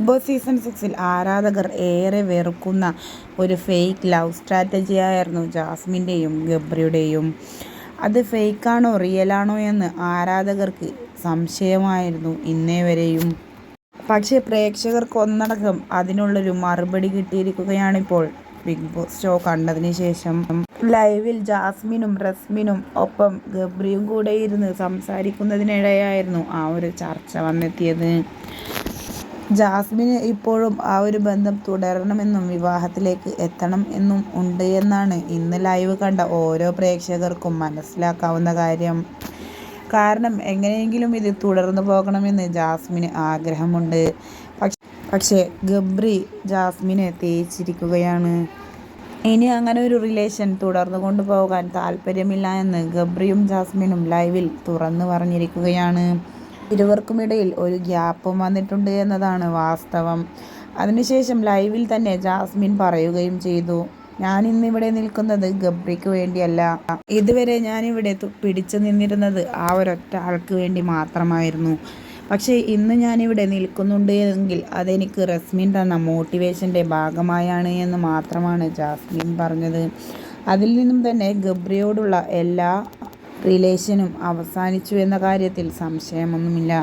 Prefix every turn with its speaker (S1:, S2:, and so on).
S1: Boss season 6 ആരാധകർ ഏറെ വെറുക്കുന്ന ഒരു ഫേക്ക് ലവ് സ്ട്രാറ്റജിയായിരുന്നു ജാസ്മിൻ്റെയും ഗബ്രിയുടെയും. അത് ഫേക്കാണോ റിയലാണോ എന്ന് ആരാധകർക്ക് സംശയമായിരുന്നു ഇന്നേ വരെയും. പക്ഷേ പ്രേക്ഷകർക്ക് ഒന്നടങ്കം അതിനുള്ളൊരു മറുപടി കിട്ടിയിരിക്കുകയാണിപ്പോൾ. ബിഗ് ബോസ് ഷോ കണ്ടതിന് ശേഷം ലൈവിൽ ജാസ്മിനും റസ്മിനും ഒപ്പം ഗബ്രിയും കൂടെ ഇരുന്ന് സംസാരിക്കുന്നതിനിടെയായിരുന്നു ആ ഒരു ചർച്ച വന്നെത്തിയത്. ജാസ്മിന് ഇപ്പോഴും ആ ഒരു ബന്ധം തുടരണമെന്നും വിവാഹത്തിലേക്ക് എത്തണം എന്നും ഉണ്ട് എന്നാണ് ഇന്ന് ലൈവ് കണ്ട ഓരോ പ്രേക്ഷകർക്കും മനസ്സിലാക്കാവുന്ന കാര്യം. കാരണം എങ്ങനെയെങ്കിലും ഇത് തുടർന്നു പോകണമെന്ന് ജാസ്മിന് ആഗ്രഹമുണ്ട്. പക്ഷേ ഗബ്രി ജാസ്മിനെ തേച്ചിരിക്കുകയാണ്. ഇനി അങ്ങനെ ഒരു റിലേഷൻ തുടർന്നു കൊണ്ടുപോകാൻ താല്പര്യമില്ല എന്ന് ഗബ്രിയും ജാസ്മിനും ലൈവിൽ തുറന്നു പറഞ്ഞിരിക്കുകയാണ്. ഇരുവർക്കുമിടയിൽ ഒരു ഗ്യാപ്പും വന്നിട്ടുണ്ട് എന്നതാണ് വാസ്തവം. അതിനുശേഷം ലൈവിൽ തന്നെ ജാസ്മിൻ പറയുകയും ചെയ്തു, ഞാൻ ഇന്നിവിടെ നിൽക്കുന്നത് ഗബ്രിക്ക് വേണ്ടിയല്ല. ഇതുവരെ ഞാനിവിടെ പിടിച്ചു നിന്നിരുന്നത് ആ ഒരൊറ്റ ആൾക്ക് വേണ്ടി മാത്രമായിരുന്നു. പക്ഷേ ഇന്ന് ഞാനിവിടെ നിൽക്കുന്നുണ്ട് എങ്കിൽ അതെനിക്ക് റസ്മിൻ തന്ന മോട്ടിവേഷൻ്റെ ഭാഗമായാണ് എന്ന് മാത്രമാണ് ജാസ്മിൻ പറഞ്ഞത്. അതിൽ നിന്നും തന്നെ ഗബ്രിയോടുള്ള എല്ലാ റിലേഷനും അവസാനിച്ചു എന്ന കാര്യത്തിൽ സംശയമൊന്നുമില്ല.